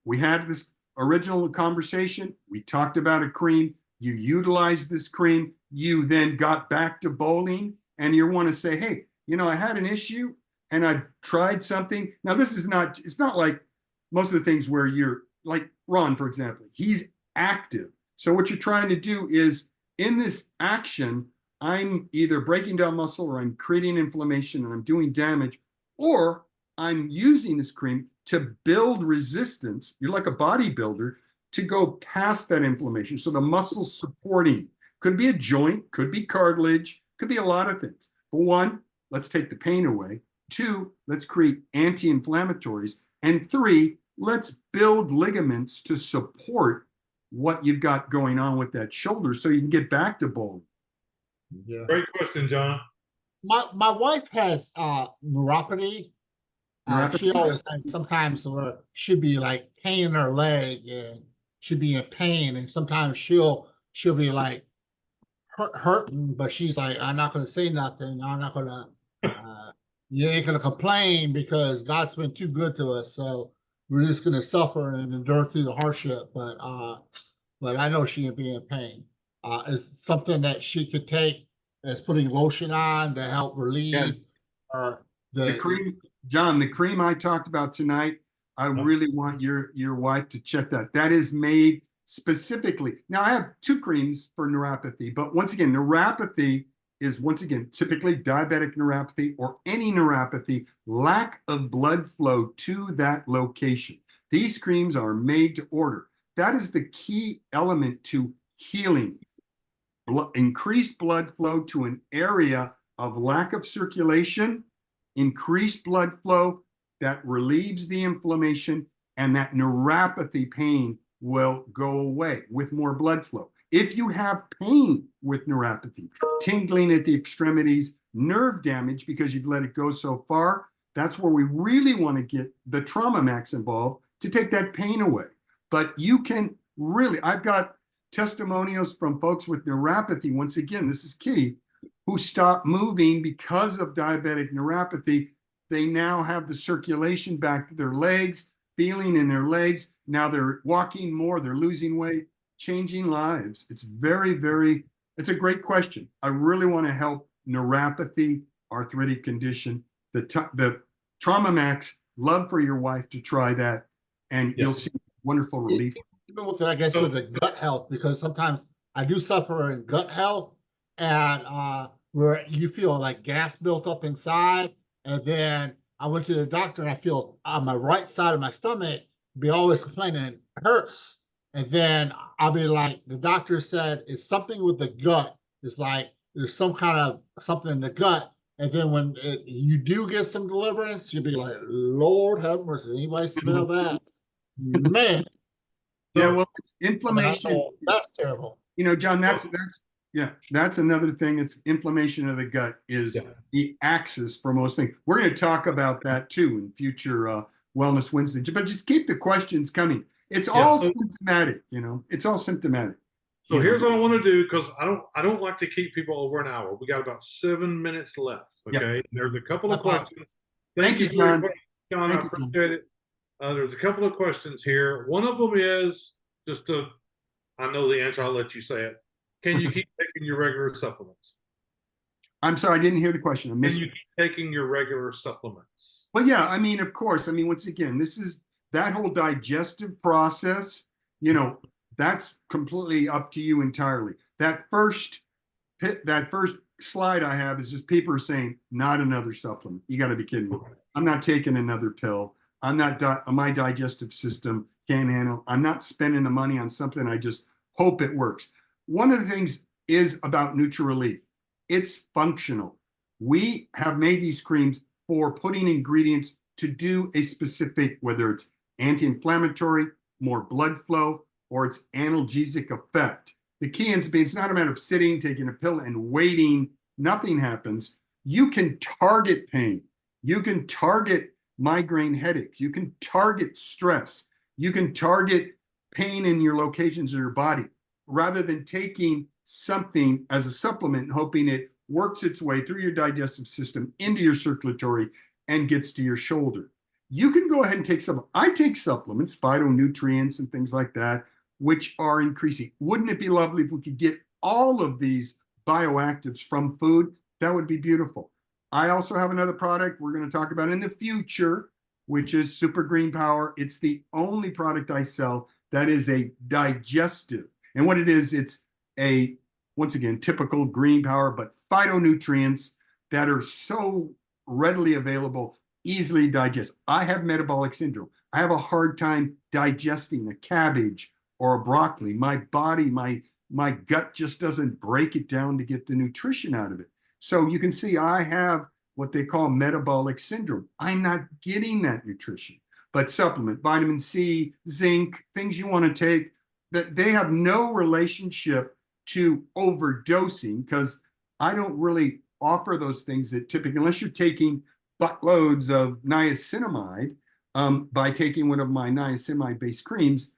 we had this original conversation. We talked about a cream. You utilized this cream. You then got back to bowling, and you want to say, hey, I had an issue and I tried something. Now, it's not like most of the things where you're like Ron, for example, he's active. So what you're trying to do is in this action, I'm either breaking down muscle or I'm creating inflammation and I'm doing damage, or I'm using this cream to build resistance. You're like a bodybuilder to go past that inflammation. So the muscle supporting could be a joint, could be cartilage, could be a lot of things. But one, let's take the pain away. Two, let's create anti-inflammatories. And three, let's build ligaments to support what you've got going on with that shoulder so you can get back to bowling. yeah. Great question, John. My wife has neuropathy. She always has sometimes where she'll be like pain in her leg and she'll be in pain, and sometimes she'll be like hurting, but she's like, I'm not going to say nothing. I'm not going to, you ain't going to complain because God's been too good to us. So we're just going to suffer and endure through the hardship. But I know she can be in pain. Is something that she could take as putting lotion on to help relieve or the cream, John, the cream I talked about tonight, I really want your wife to check that. That is made specifically. Now I have two creams for neuropathy, but once again, neuropathy is, once again, typically diabetic neuropathy or any neuropathy, lack of blood flow to that location. These creams are made to order. That is the key element to healing. Increased blood flow to an area of lack of circulation, increased blood flow that relieves the inflammation, and that neuropathy pain will go away with more blood flow. If you have pain with neuropathy, tingling at the extremities, nerve damage because you've let it go so far, that's where we really want to get the TraumaMax involved to take that pain away. But you can really, I've got testimonials from folks with neuropathy, once again, this is key, who stopped moving because of diabetic neuropathy. They now have the circulation back to their legs, feeling in their legs. Now they're walking more, they're losing weight, changing lives. It's very, very, it's a great question. I really want to help neuropathy, arthritic condition. The TraumaMax, love for your wife to try that, and you'll see wonderful relief. Even with, I guess, with the gut health, because sometimes I do suffer in gut health, and where you feel like gas built up inside, and then I went to the doctor and I feel on my right side of my stomach be always complaining it hurts, and then I'll be like, the doctor said it's something with the gut. It's like there's some kind of something in the gut, and then when you do get some deliverance, you'll be like, Lord have mercy. Anybody smell that? Man. Yeah, well, it's inflammation. That's terrible. You know, John, that's another thing. It's inflammation of the gut is the axis for most things. We're going to talk about that too in future Wellness Wednesday, but just keep the questions coming. It's all symptomatic, you know, it's all symptomatic. So here's what I want to do, because I don't like to keep people over an hour. We got about 7 minutes left. Okay. Yep. There's a couple of questions. Thank you, John. John, I appreciate it. There's a couple of questions here. One of them is I know the answer, I'll let you say it. Can you keep taking your regular supplements? I'm sorry, I didn't hear the question. Can you keep taking your regular supplements? Well, yeah, I mean, of course. I mean, once again, this is that whole digestive process, you know, that's completely up to you entirely. That first slide I have is just people are saying, not another supplement. You got to be kidding me. I'm not taking another pill. I'm not, my digestive system can't handle. I'm not spending the money on something I just hope it works. One of the things is about NutriRelief. It's functional. We have made these creams for putting ingredients to do a specific, whether it's anti-inflammatory, more blood flow, or it's analgesic effect. The key is it's not a matter of sitting, taking a pill and waiting, nothing happens. You can target pain. You can target migraine headaches. You can target stress. You can target pain in your locations of your body rather than taking something as a supplement and hoping it works its way through your digestive system into your circulatory and gets to your shoulder. You can go ahead and take supplements. I take supplements, phytonutrients and things like that, which are increasing. Wouldn't it be lovely if we could get all of these bioactives from food? That would be beautiful. I also have another product we're going to talk about in the future, which is Super Green Power. It's the only product I sell that is a digestive. And what it is, it's a, once again, typical green power, but phytonutrients that are so readily available, easily digest. I have metabolic syndrome. I have a hard time digesting a cabbage or a broccoli. My body, my gut just doesn't break it down to get the nutrition out of it. So you can see I have what they call metabolic syndrome. I'm not getting that nutrition. But supplement, vitamin C, zinc, things you want to take, that they have no relationship to overdosing, because I don't really offer those things that typically, unless you're taking buttloads of niacinamide, by taking one of my niacinamide-based creams,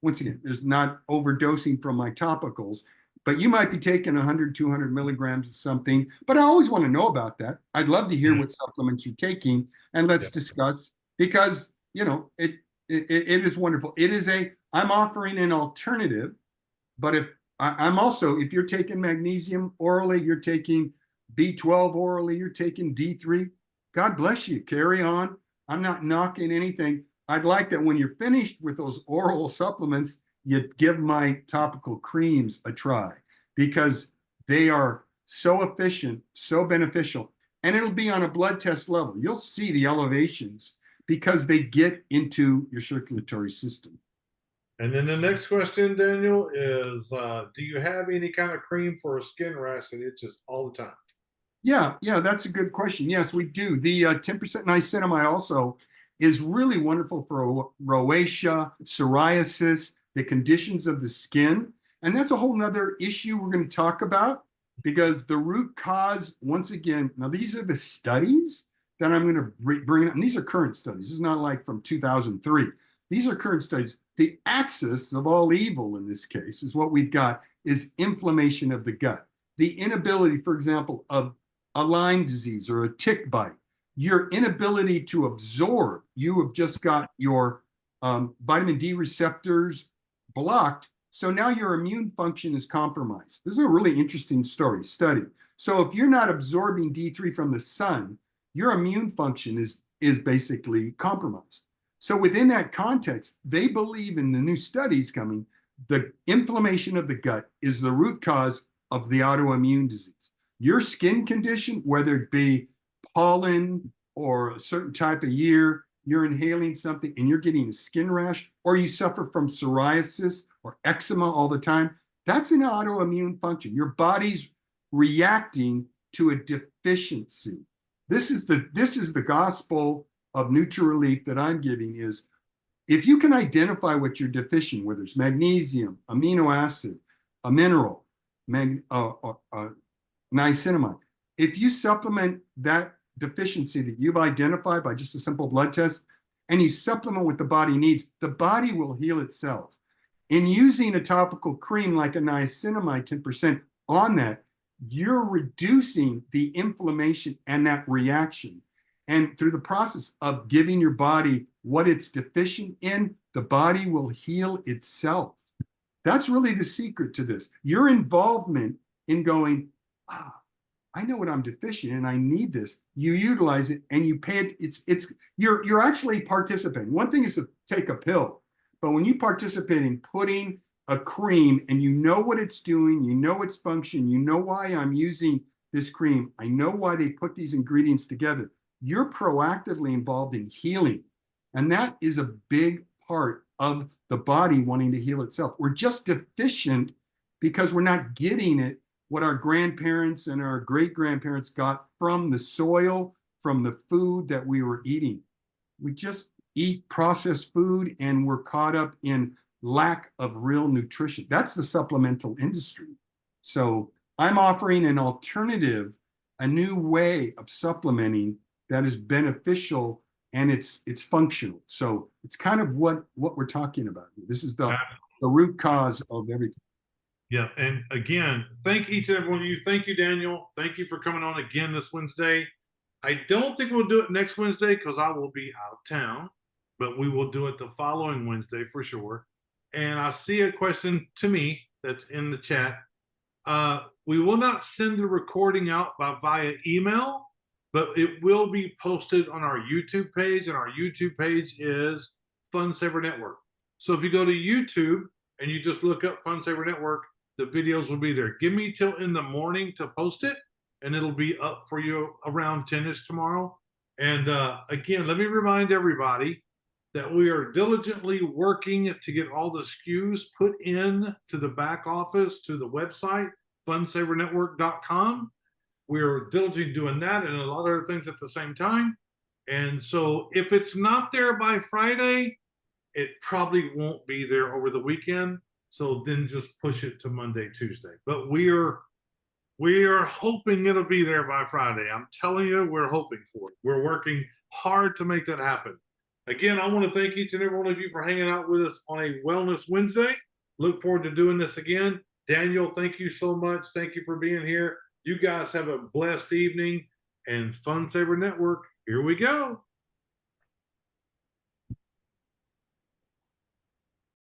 once again, there's not overdosing from my topicals, but you might be taking 100, 200 milligrams of something. But I always want to know about that. I'd love to hear what supplements you're taking, and let's discuss, because, you know, it is wonderful. It is I'm offering an alternative, but I'm also, if you're taking magnesium orally, you're taking B12 orally, you're taking D3, God bless you, carry on. I'm not knocking anything. I'd like that when you're finished with those oral supplements, you give my topical creams a try, because they are so efficient, so beneficial. And it'll be on a blood test level. You'll see the elevations because they get into your circulatory system. And then the next question, Daniel, is do you have any kind of cream for a skin rash that itches all the time? Yeah, that's a good question. Yes, we do. The 10% niacinamide also is really wonderful for rosacea, psoriasis, the conditions of the skin. And that's a whole nother issue we're going to talk about, because the root cause, once again, now these are the studies that I'm going to bring up. And these are current studies. This is not like from 2003. These are current studies. The axis of all evil in this case is what we've got is inflammation of the gut. The inability, for example, of a Lyme disease or a tick bite, your inability to absorb, you have just got your vitamin D receptors blocked. So now your immune function is compromised. This is a really interesting study. So if you're not absorbing D3 from the sun, your immune function is basically compromised. So within that context, they believe in the new studies coming, the inflammation of the gut is the root cause of the autoimmune disease. Your skin condition, whether it be pollen or a certain type of year, you're inhaling something and you're getting a skin rash, or you suffer from psoriasis or eczema all the time, that's an autoimmune function. Your body's reacting to a deficiency. This is the gospel of NutriRelief that I'm giving is, if you can identify what you're deficient, whether it's magnesium, amino acid, a mineral, niacinamide, if you supplement that deficiency that you've identified by just a simple blood test, and you supplement what the body needs, the body will heal itself. In using a topical cream like a niacinamide 10% on that, you're reducing the inflammation and that reaction. And through the process of giving your body what it's deficient in, the body will heal itself. That's really the secret to this. Your involvement in going, I know what I'm deficient in, I need this. You utilize it and you pay it. You're actually participating. One thing is to take a pill, but when you participate in putting a cream and you know what it's doing, you know its function, you know why I'm using this cream, I know why they put these ingredients together, you're proactively involved in healing. And that is a big part of the body wanting to heal itself. We're just deficient because we're not getting it what our grandparents and our great-grandparents got from the soil, from the food that we were eating. We just eat processed food and we're caught up in lack of real nutrition. That's the supplemental industry. So I'm offering an alternative, a new way of supplementing that is beneficial and it's functional. So it's kind of what we're talking about. This is the root cause of everything. Yeah, and again, thank each and every one of you. Thank you, Daniel. Thank you for coming on again this Wednesday. I don't think we'll do it next Wednesday because I will be out of town, but we will do it the following Wednesday for sure. And I see a question to me that's in the chat. We will not send the recording out via email, but it will be posted on our YouTube page, and our YouTube page is Fun Saver Network. So if you go to YouTube and you just look up Fun Saver Network, the videos will be there. Give me till in the morning to post it, and it'll be up for you around 10-ish tomorrow. And again, let me remind everybody that we are diligently working to get all the SKUs put in to the back office, to the website, funsavernetwork.com. We're diligently doing that and a lot of other things at the same time. And so if it's not there by Friday, it probably won't be there over the weekend. So then just push it to Monday, Tuesday. But we are hoping it'll be there by Friday. I'm telling you, we're hoping for it. We're working hard to make that happen. Again, I want to thank each and every one of you for hanging out with us on a Wellness Wednesday. Look forward to doing this again. Daniel, thank you so much. Thank you for being here. You guys have a blessed evening. And Fun Saver Network, here we go.